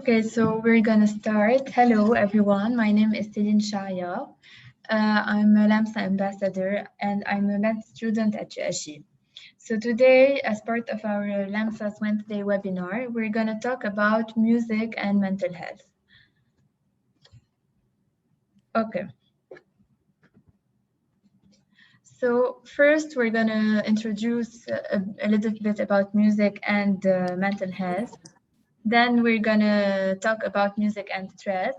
Okay, so we're gonna start. Hello, everyone. My name is Céline Chaaya. I'm a Lamsa ambassador and I'm a med student at USG. So today, as part of our Lamsa's Wednesday webinar, we're gonna talk about music and mental health. Okay. So first, we're gonna introduce a little bit about music and mental health. Then we're gonna talk about music and stress,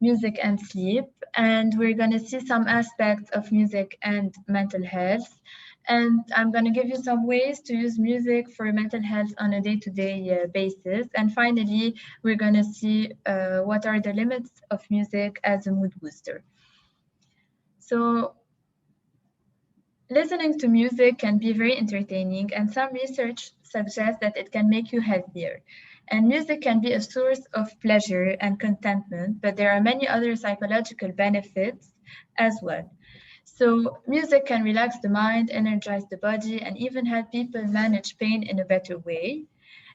music and sleep, and we're gonna see some aspects of music and mental health. And I'm gonna give you some ways to use music for mental health on a day-to-day basis. And finally, we're gonna see what are the limits of music as a mood booster. So listening to music can be very entertaining, and some research suggests that it can make you healthier. And music can be a source of pleasure and contentment, but there are many other psychological benefits as well. So music can relax the mind, energize the body, and even help people manage pain in a better way.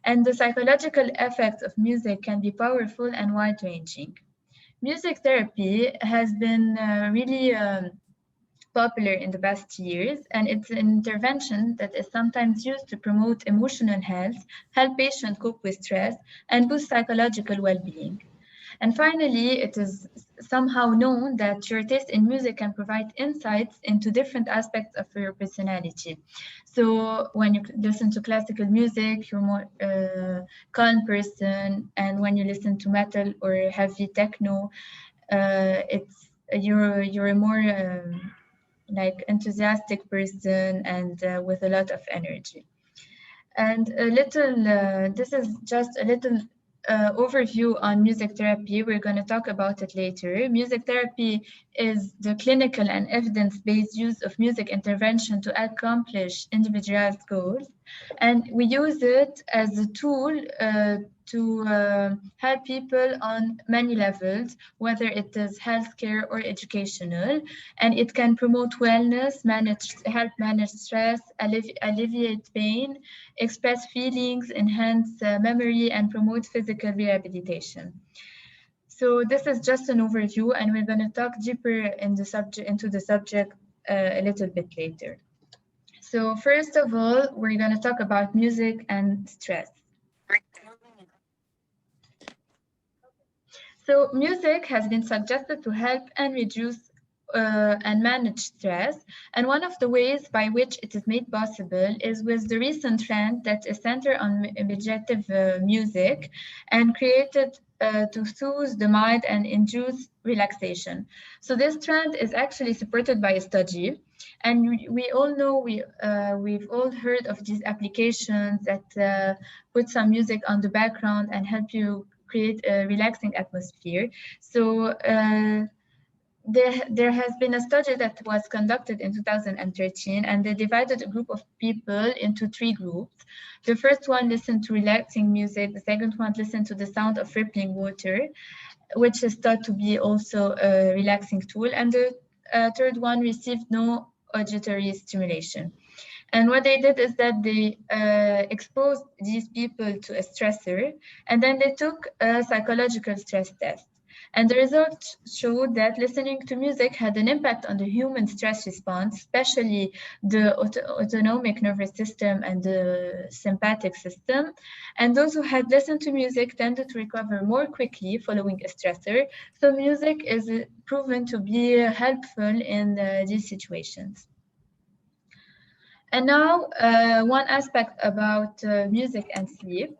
And the psychological effects of music can be powerful and wide-ranging. Music therapy has been really popular in the past years, and it's an intervention that is sometimes used to promote emotional health, help patients cope with stress, and boost psychological well-being. And finally, it is somehow known that your taste in music can provide insights into different aspects of your personality. So when you listen to classical music, you're more calm person, and when you listen to metal or heavy techno, you're a more like enthusiastic person and with a lot of energy. And this is just a little overview on music therapy. We're going to talk about it later. Music therapy is the clinical and evidence-based use of music intervention to accomplish individualized goals. And we use it as a tool to help people on many levels, whether it is healthcare or educational. And it can promote wellness, help manage stress, alleviate pain, express feelings, enhance memory, and promote physical rehabilitation. So this is just an overview, and we're going to talk deeper into the subject a little bit later. So first of all, we're going to talk about music and stress. So music has been suggested to help and reduce and manage stress. And one of the ways by which it is made possible is with the recent trend that is centered on meditative music and created to soothe the mind and induce relaxation. So this trend is actually supported by a study. And we all know, we've all heard of these applications that put some music on the background and help you create a relaxing atmosphere. So there has been a study that was conducted in 2013, and they divided a group of people into 3 groups. The first one listened to relaxing music, the second one listened to the sound of rippling water, which is thought to be also a relaxing tool, and the third one received no auditory stimulation. And what they did is that they exposed these people to a stressor, and then they took a psychological stress test. And the results showed that listening to music had an impact on the human stress response, especially the autonomic nervous system and the sympathetic system. And those who had listened to music tended to recover more quickly following a stressor. So music is proven to be helpful in these situations. And now, one aspect about music and sleep.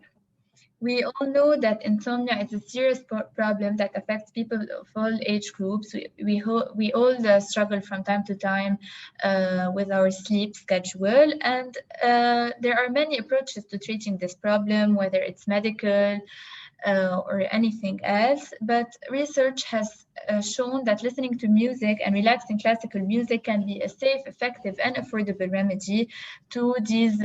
We all know that insomnia is a serious problem that affects people of all age groups. We all struggle from time to time with our sleep schedule, and there are many approaches to treating this problem, whether it's medical or anything else. But research has shown that listening to music and relaxing classical music can be a safe, effective, and affordable remedy to these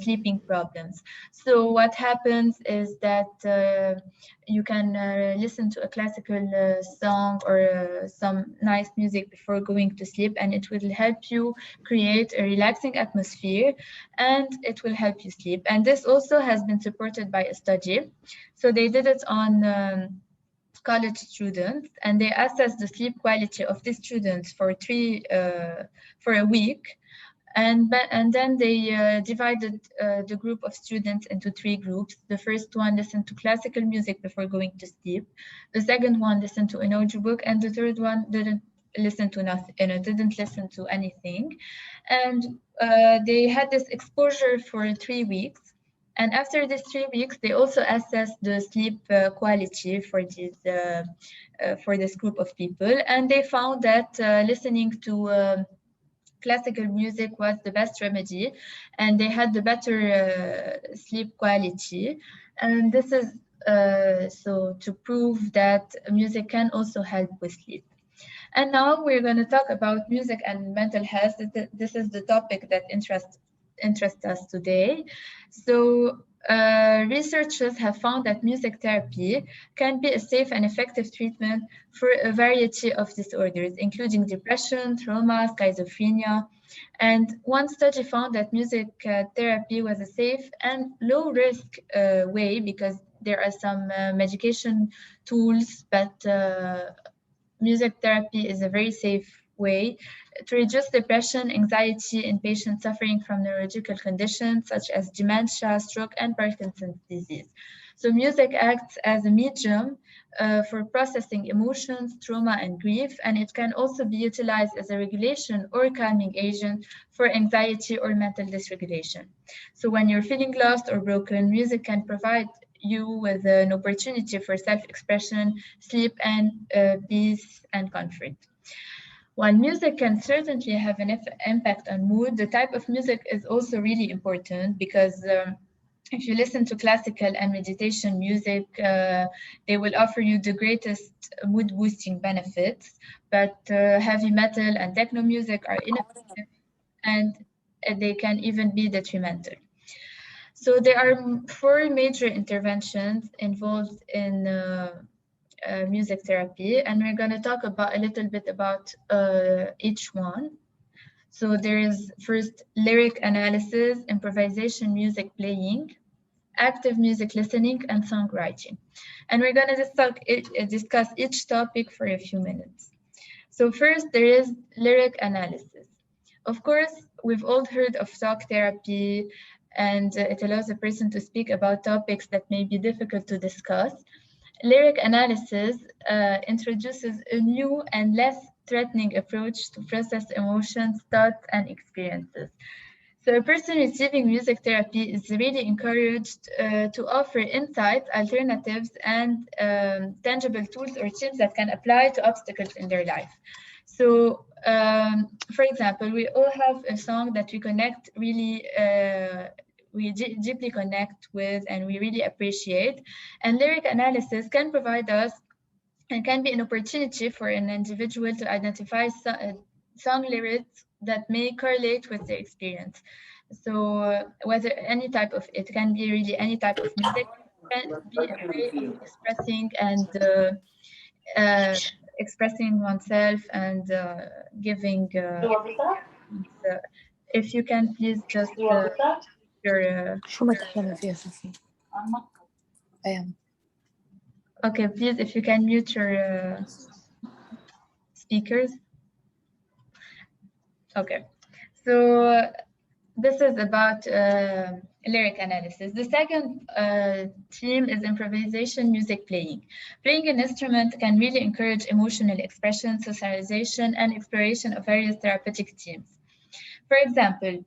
sleeping problems. So what happens is that you can listen to a classical song or some nice music before going to sleep, and it will help you create a relaxing atmosphere, and it will help you sleep. And this also has been supported by a study. So they did it on college students, and they assessed the sleep quality of the students for a week. And then they divided the group of students into 3 groups. The first one listened to classical music before going to sleep. The second one listened to an audiobook, and the third one didn't listen to nothing, didn't listen to anything. And they had this exposure for 3 weeks. And after these 3 weeks, they also assessed the sleep quality for this group of people. And they found that listening to classical music was the best remedy, and they had the better sleep quality. And this is so to prove that music can also help with sleep. And now we're going to talk about music and mental health. This is the topic that interests us today. So researchers have found that music therapy can be a safe and effective treatment for a variety of disorders, including depression, trauma, schizophrenia. And one study found that music therapy was a safe and low-risk way, because there are some medication tools, but music therapy is a very safe way to reduce depression, anxiety in patients suffering from neurological conditions such as dementia, stroke, and Parkinson's disease. So music acts as a medium for processing emotions, trauma, and grief, and it can also be utilized as a regulation or calming agent for anxiety or mental dysregulation. So when you're feeling lost or broken, music can provide you with an opportunity for self-expression, sleep, and peace and comfort. While music can certainly have an impact on mood, the type of music is also really important, because if you listen to classical and meditation music, they will offer you the greatest mood boosting benefits, but heavy metal and techno music are ineffective, and they can even be detrimental. So there are 4 major interventions involved in music therapy, and we're going to talk about a little bit about each one. So there is first lyric analysis, improvisation music playing, active music listening, and songwriting. And we're going to discuss each topic for a few minutes. So first, there is lyric analysis. Of course, we've all heard of talk therapy, and it allows a person to speak about topics that may be difficult to discuss. Lyric analysis introduces a new and less threatening approach to process emotions, thoughts, and experiences. So a person receiving music therapy is really encouraged to offer insights, alternatives, and tangible tools or tips that can apply to obstacles in their life. So, for example, we all have a song that we connect really, we deeply connect with, and we really appreciate. And lyric analysis can provide us, and can be an opportunity for an individual to identify song lyrics that may correlate with their experience. So whether any type of, it can be really any type of music, can be a way of expressing and expressing oneself and giving. If you can please just your. شو ما تحلمي فيها صفي؟ Okay, please, if you can mute your speakers. Okay, so this is about lyric analysis. The second theme is improvisation music playing. Playing an instrument can really encourage emotional expression, socialization, and exploration of various therapeutic themes. For example,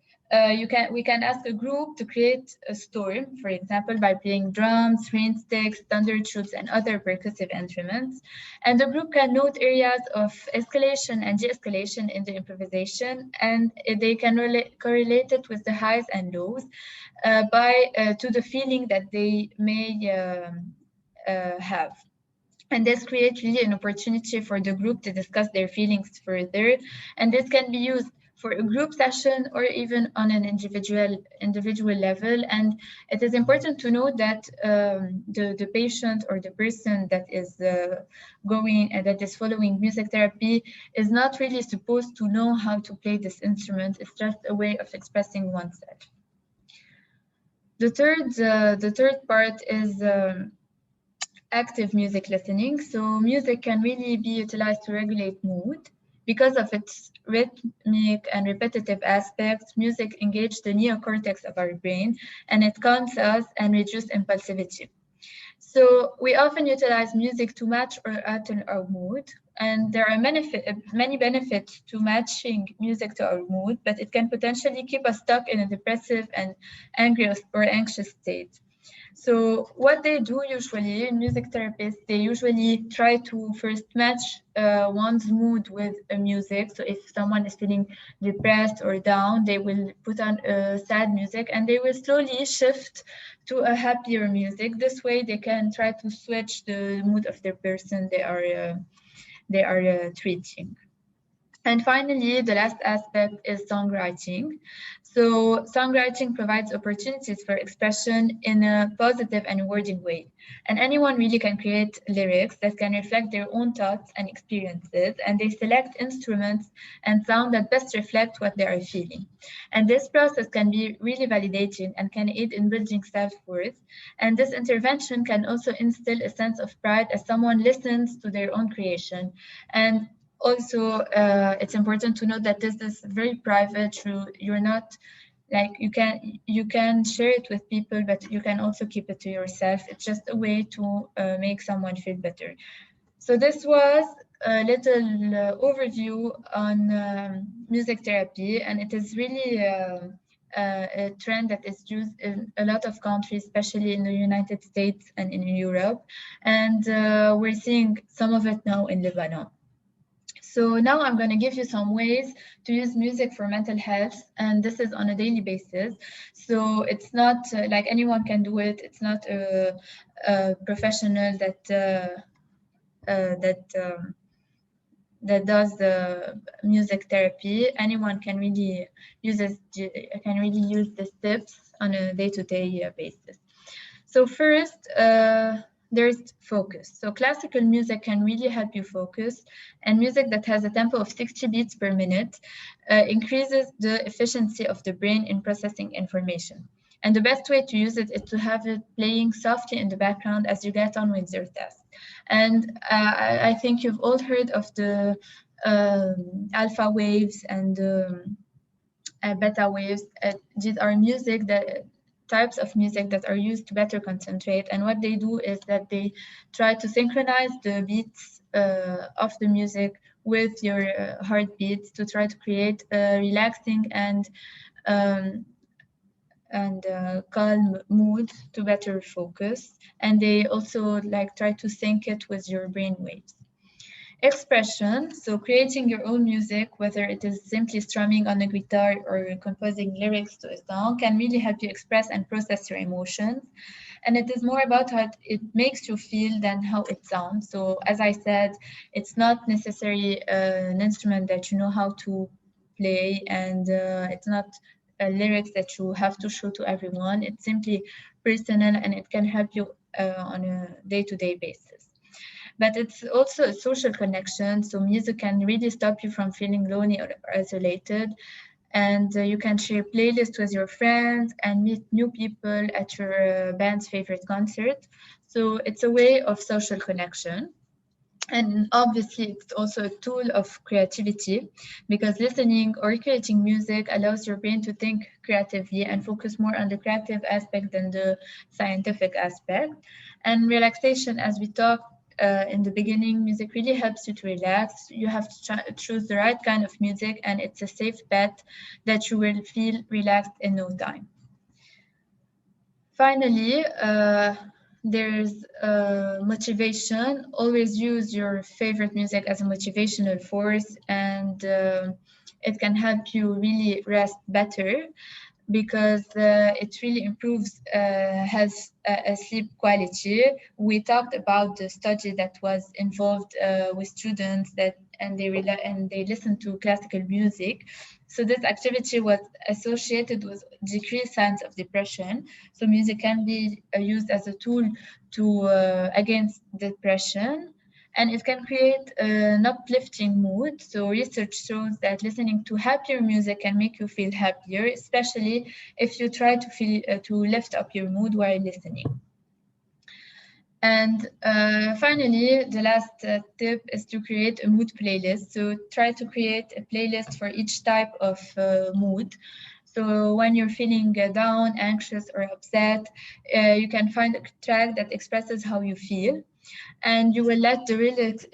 we can ask a group to create a story, for example, by playing drums, rain sticks, thunder tubes, and other percussive instruments. And the group can note areas of escalation and de-escalation in the improvisation, and they can correlate it with the highs and lows to the feeling that they may have. And this creates really an opportunity for the group to discuss their feelings further. And this can be used for a group session or even on an individual level. And it is important to know that the patient or the person that is that is following music therapy is not really supposed to know how to play this instrument. It's just a way of expressing oneself. The third part is active music listening. So music can really be utilized to regulate mood. Because of its rhythmic and repetitive aspects, music engages the neocortex of our brain, and it calms us and reduces impulsivity. So we often utilize music to match or alter our mood, and there are many benefits to matching music to our mood, but it can potentially keep us stuck in a depressive and angry or anxious state. So what they do usually, music therapists, they usually try to first match one's mood with a music. So if someone is feeling depressed or down, they will put on sad music and they will slowly shift to a happier music. This way they can try to switch the mood of the person they are treating. And finally, the last aspect is songwriting. So songwriting provides opportunities for expression in a positive and rewarding way. And anyone really can create lyrics that can reflect their own thoughts and experiences, and they select instruments and sound that best reflect what they are feeling. And this process can be really validating and can aid in building self-worth. And this intervention can also instill a sense of pride as someone listens to their own creation. And also, it's important to note that this is very private. You're not like you can share it with people, but you can also keep it to yourself. It's just a way to make someone feel better. So this was a little overview on music therapy, and it is really a trend that is used in a lot of countries, especially in the United States and in Europe. And we're seeing some of it now in Lebanon. So now I'm going to give you some ways to use music for mental health, and this is on a daily basis. So it's not like anyone can do it. It's not a professional that does the music therapy. Anyone can really use the tips on a day-to-day basis. So first, there's focus. So classical music can really help you focus, and music that has a tempo of 60 beats per minute increases the efficiency of the brain in processing information. And the best way to use it is to have it playing softly in the background as you get on with your task. And I think you've all heard of the alpha waves and beta waves. These are types of music that are used to better concentrate, and what they do is that they try to synchronize the beats of the music with your heartbeats to try to create a relaxing and calm mood to better focus. And they also try to sync it with your brain waves. Expression, so creating your own music, whether it is simply strumming on a guitar or composing lyrics to a song, can really help you express and process your emotions. And it is more about how it makes you feel than how it sounds. So as I said, it's not necessarily an instrument that you know how to play, and it's not lyrics that you have to show to everyone. It's simply personal, and it can help you on a day-to-day basis. But it's also a social connection. So music can really stop you from feeling lonely or isolated. And you can share playlists with your friends and meet new people at your band's favorite concert. So it's a way of social connection. And obviously, it's also a tool of creativity, because listening or creating music allows your brain to think creatively and focus more on the creative aspect than the scientific aspect. And relaxation, as we talked in the beginning, music really helps you to relax. You have to choose the right kind of music, and it's a safe bet that you will feel relaxed in no time. Finally, there's motivation. Always use your favorite music as a motivational force, and it can help you really rest better. because it really improves health sleep quality. We talked about the study that was involved with students that and they listen to classical music. So this activity was associated with decreased signs of depression. So music can be used as a tool to against depression, and it can create an uplifting mood. So research shows that listening to happier music can make you feel happier, especially if you try to lift up your mood while listening. And finally, the last tip is to create a mood playlist. So try to create a playlist for each type of mood. So when you're feeling down, anxious, or upset, you can find a track that expresses how you feel, and you will let the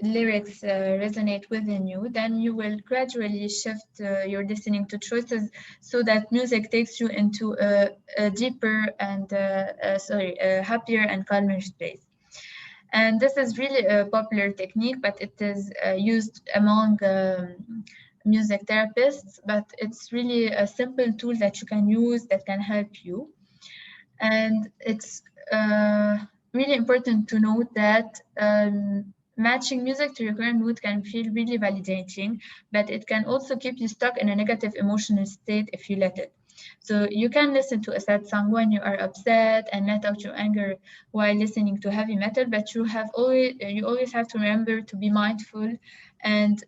lyrics resonate within you. Then you will gradually shift your listening to choices so that music takes you into a deeper and happier and calmer space. And this is really a popular technique, but it is used among music therapists, but it's really a simple tool that you can use that can help you. And it's really important to note that matching music to your current mood can feel really validating, but it can also keep you stuck in a negative emotional state if you let it. So you can listen to a sad song when you are upset and let out your anger while listening to heavy metal, but you always have to remember to be mindful and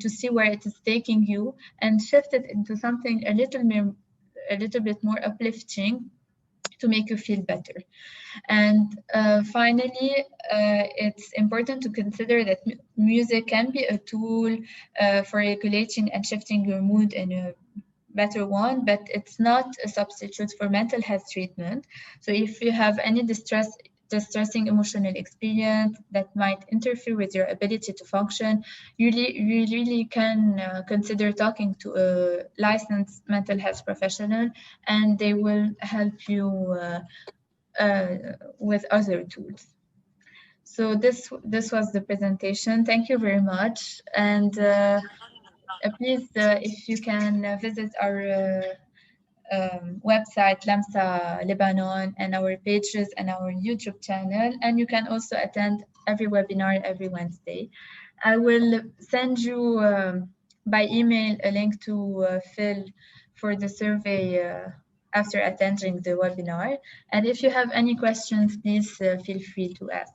to see where it is taking you and shift it into something a little bit more uplifting to make you feel better. And finally, it's important to consider that music can be a tool for regulating and shifting your mood in a better one, but it's not a substitute for mental health treatment. So if you have any distressing emotional experience that might interfere with your ability to function, you really can consider talking to a licensed mental health professional, and they will help you with other tools. So this was the presentation. Thank you very much. And please, if you can visit our website, Lamsa Lebanon, and our pages and our YouTube channel. And you can also attend every webinar every Wednesday. I will send you by email a link to fill for the survey after attending the webinar. And if you have any questions, please feel free to ask.